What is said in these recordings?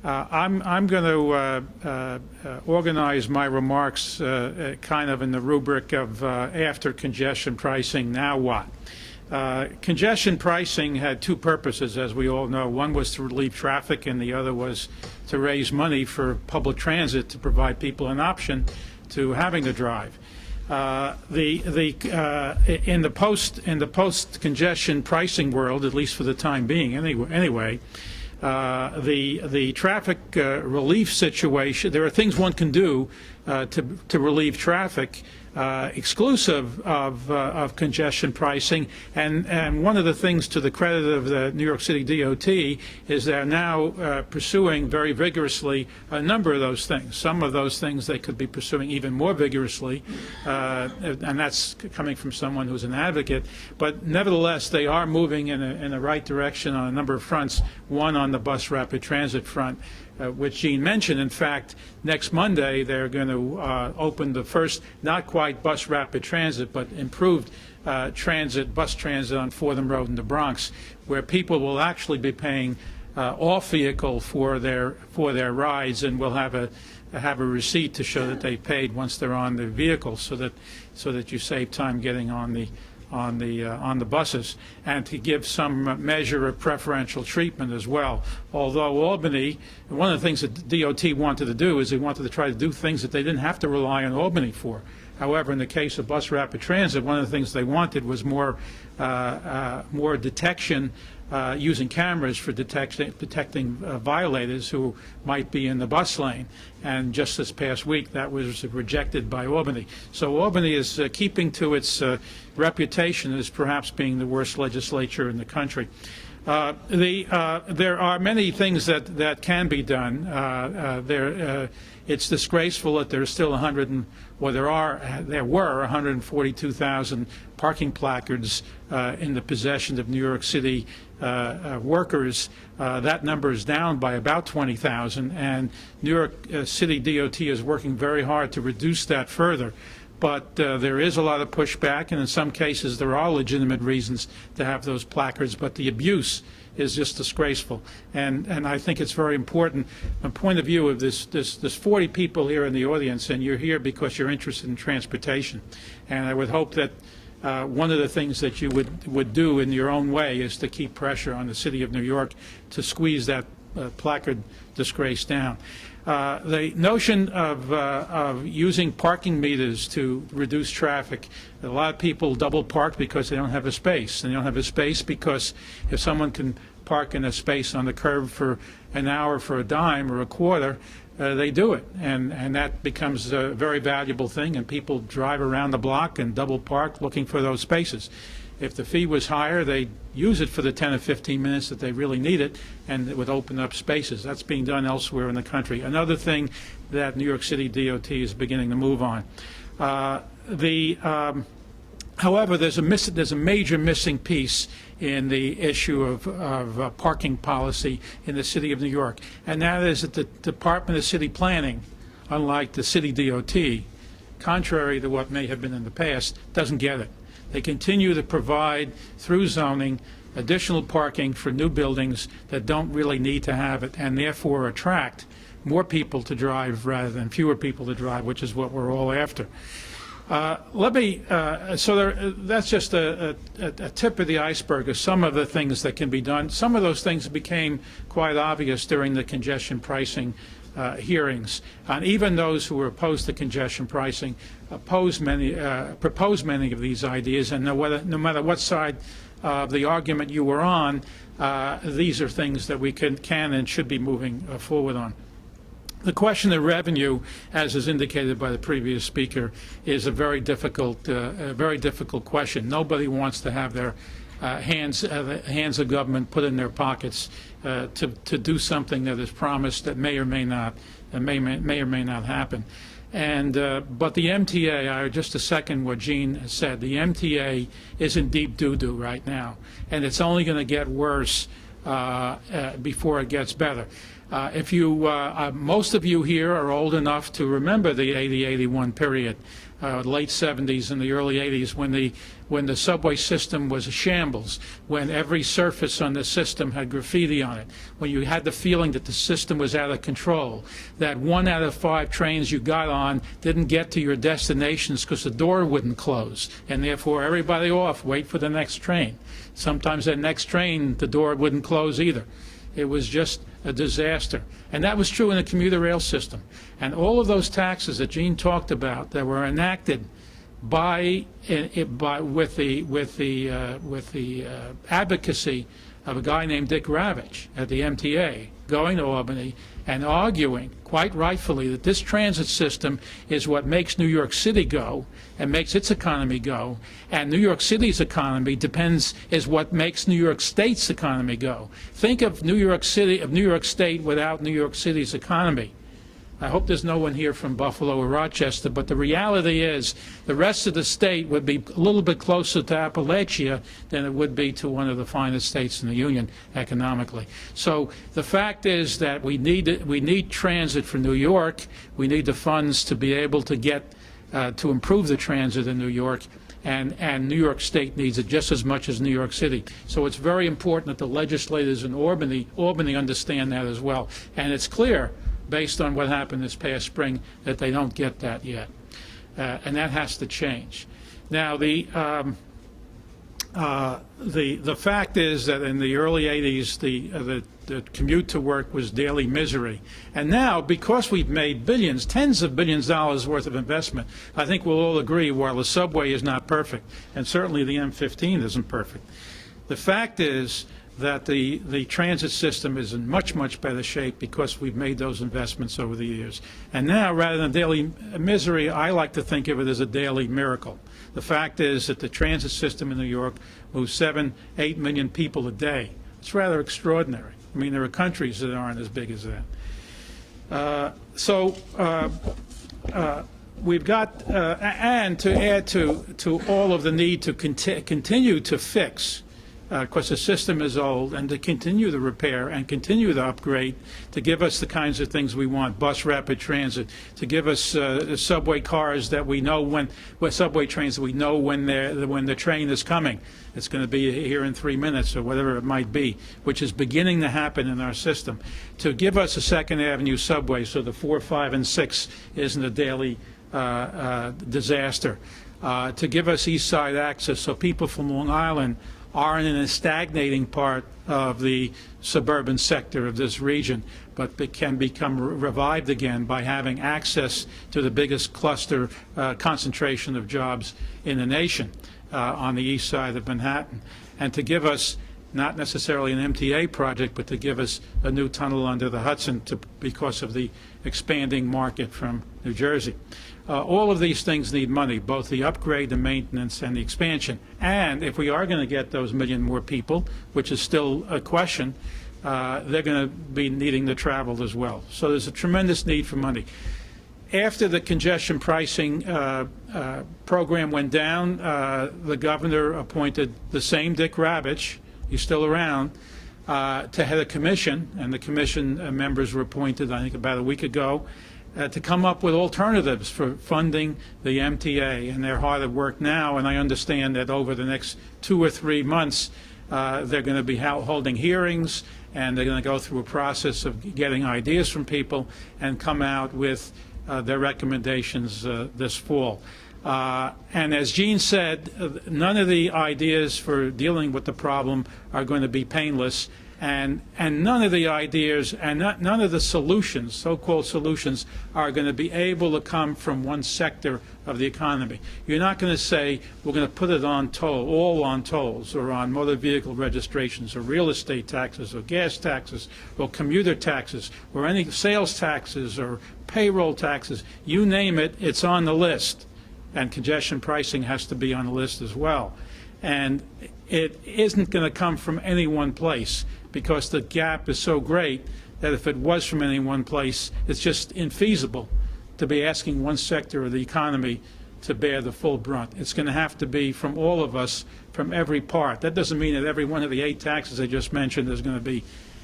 I'm going to organize my remarks kind of in the rubric of after congestion pricing, now what? Congestion pricing had two purposes, as we all know. One was to relieve traffic, and the other was to raise money for public transit to provide people an option to having to drive. In the post congestion pricing world, at least for the time being, anyway. The traffic relief situation, there are things one can do to relieve traffic exclusive of congestion pricing, and one of the things to the credit of the New York City DOT is they're now pursuing very vigorously a number of those things. Some of those things they could be pursuing even more vigorously, and that's coming from someone who's an advocate, but nevertheless they are moving in the right direction on a number of fronts, one on the bus rapid transit front, which Gene mentioned. In fact, next Monday they're going to open the first, not quite bus rapid transit, but improved bus transit on Fordham Road in the Bronx, where people will actually be paying off vehicle for their rides, and will have a receipt to show that they paid once they're on the vehicle, so that you save time getting on the buses, and to give some measure of preferential treatment as well. Although Albany, one of the things that DOT wanted to do is they wanted to try to do things that they didn't have to rely on Albany for. However, in the case of bus rapid transit, one of the things they wanted was more detection using cameras for detecting violators who might be in the bus lane. And just this past week, that was rejected by Albany. So Albany is keeping to its reputation as perhaps being the worst legislature in the country. There are many things that can be done. It's disgraceful that there's still there were 142,000 parking placards in the possession of New York City workers. That number is down by about 20,000, and New York City DOT is working very hard to reduce that further. But there is a lot of pushback, and in some cases there are legitimate reasons to have those placards, but the abuse is just disgraceful. And I think it's very important from the point of view of there's 40 people here in the audience, and you're here because you're interested in transportation. And I would hope that one of the things that you would do in your own way is to keep pressure on the City of New York to squeeze that placard disgrace down. The notion of using parking meters to reduce traffic, a lot of people double park because they don't have a space. And they don't have a space because if someone can park in a space on the curb for an hour for a dime or a quarter, they do it. And that becomes a very valuable thing, and people drive around the block and double park looking for those spaces. If the fee was higher, they'd use it for the 10 or 15 minutes that they really need it, and it would open up spaces. That's being done elsewhere in the country. Another thing that New York City DOT is beginning to move on. However, there's a major missing piece in the issue of parking policy in the City of New York, and that is that the Department of City Planning, unlike the City DOT, contrary to what may have been in the past, doesn't get it. They continue to provide, through zoning, additional parking for new buildings that don't really need to have it, and therefore attract more people to drive rather than fewer people to drive, which is what we're all after. That's just a tip of the iceberg of some of the things that can be done. Some of those things became quite obvious during the congestion pricing hearings, and even those who were opposed to congestion pricing proposed many of these ideas, and no matter what side of the argument you were on, these are things that we can and should be moving forward on. The question of revenue, as is indicated by the previous speaker, is a very difficult question. Nobody wants to have their hands of government put in their pockets to do something that is promised that may or may not happen. And but the MTA, I just to second what Gene said, the MTA is in deep doo-doo right now, and it's only going to get worse before it gets better. Most of you here are old enough to remember the 80-81 period. late 70s and the early 80s, when the subway system was a shambles, when every surface on the system had graffiti on it, when you had the feeling that the system was out of control, that 1 out of 5 trains you got on didn't get to your destinations because the door wouldn't close, and therefore everybody off, wait for the next train. Sometimes that next train, the door wouldn't close either. It was just a disaster. And that was true in the commuter rail system. And all of those taxes that Gene talked about that were enacted with the advocacy of a guy named Dick Ravitch at the MTA, going to Albany and arguing, quite rightfully, that this transit system is what makes New York City go and makes its economy go, and New York City's economy is what makes New York State's economy go. Think of New York State without New York City's economy. I hope there's no one here from Buffalo or Rochester, but the reality is the rest of the state would be a little bit closer to Appalachia than it would be to one of the finest states in the Union economically. So the fact is that we need transit for New York. We need the funds to be able to get to improve the transit in New York. And New York State needs it just as much as New York City. So it's very important that the legislators in Albany understand that as well. And it's clear, based on what happened this past spring, that they don't get that yet. And that has to change. Now, the fact is that in the early 80s, the commute to work was daily misery. And now, because we've made billions, tens of billions of dollars worth of investment, I think we'll all agree, while the subway is not perfect, and certainly the M15 isn't perfect, the fact is that the transit system is in much, much better shape because we've made those investments over the years. And now, rather than daily misery, I like to think of it as a daily miracle. The fact is that the transit system in New York moves 7-8 million people a day. It's rather extraordinary. I mean, there are countries that aren't as big as that. We've got, and to add to all of the need to continue to fix, because the system is old, and to continue the repair and continue the upgrade, to give us the kinds of things we want, bus rapid transit, to give us subway cars that we know subway trains that we know when the train is coming. It's going to be here in 3 minutes or whatever it might be, which is beginning to happen in our system. To give us a Second Avenue subway so the 4, 5, and 6 isn't a daily disaster. To give us East Side access so people from Long Island aren't in a stagnating part of the suburban sector of this region, but can become revived again by having access to the biggest cluster concentration of jobs in the nation on the east side of Manhattan, and to give us not necessarily an MTA project, but to give us a new tunnel under the Hudson because of the expanding market from New Jersey. All of these things need money, both the upgrade, the maintenance, and the expansion. And if we are going to get those million more people, which is still a question, they're going to be needing to travel as well. So there's a tremendous need for money. After the congestion pricing program went down, the governor appointed the same Dick Ravitch, he's still around, to head a commission, and the commission members were appointed, I think, about a week ago, to come up with alternatives for funding the MTA. And they're hard at work now, and I understand that over the next 2 or 3 months, they're going to be holding hearings, and they're going to go through a process of getting ideas from people and come out with their recommendations this fall. And as Gene said, none of the ideas for dealing with the problem are going to be painless, and none of the ideas and none of the solutions, so-called solutions, are going to be able to come from one sector of the economy. You're not going to say, we're going to put it on toll, all on tolls, or on motor vehicle registrations, or real estate taxes, or gas taxes, or commuter taxes, or any sales taxes, or payroll taxes. You name it, it's on the list. And congestion pricing has to be on the list as well. And it isn't going to come from any one place, because the gap is so great that if it was from any one place, it's just infeasible to be asking one sector of the economy to bear the full brunt. It's going to have to be from all of us, from every part. That doesn't mean that every one of the 8 taxes I just mentioned is going to be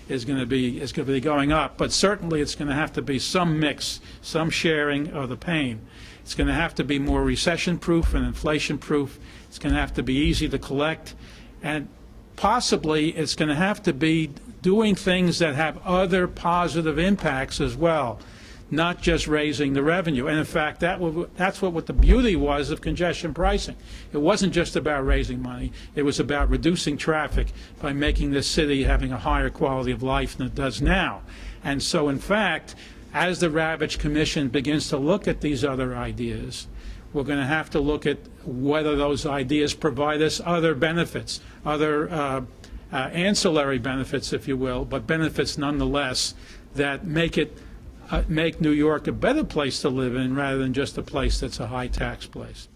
is going to be going up, but certainly it's going to have to be some mix, some sharing of the pain. It's going to have to be more recession-proof and inflation-proof. It's going to have to be easy to collect, and possibly it's going to have to be doing things that have other positive impacts as well, not just raising the revenue. And in fact, that's what the beauty was of congestion pricing. It wasn't just about raising money. It was about reducing traffic by making this city having a higher quality of life than it does now. And so, in fact, as the Ravitch Commission begins to look at these other ideas, we're going to have to look at whether those ideas provide us other benefits, other ancillary benefits, if you will, but benefits nonetheless that make New York a better place to live in rather than just a place that's a high tax place.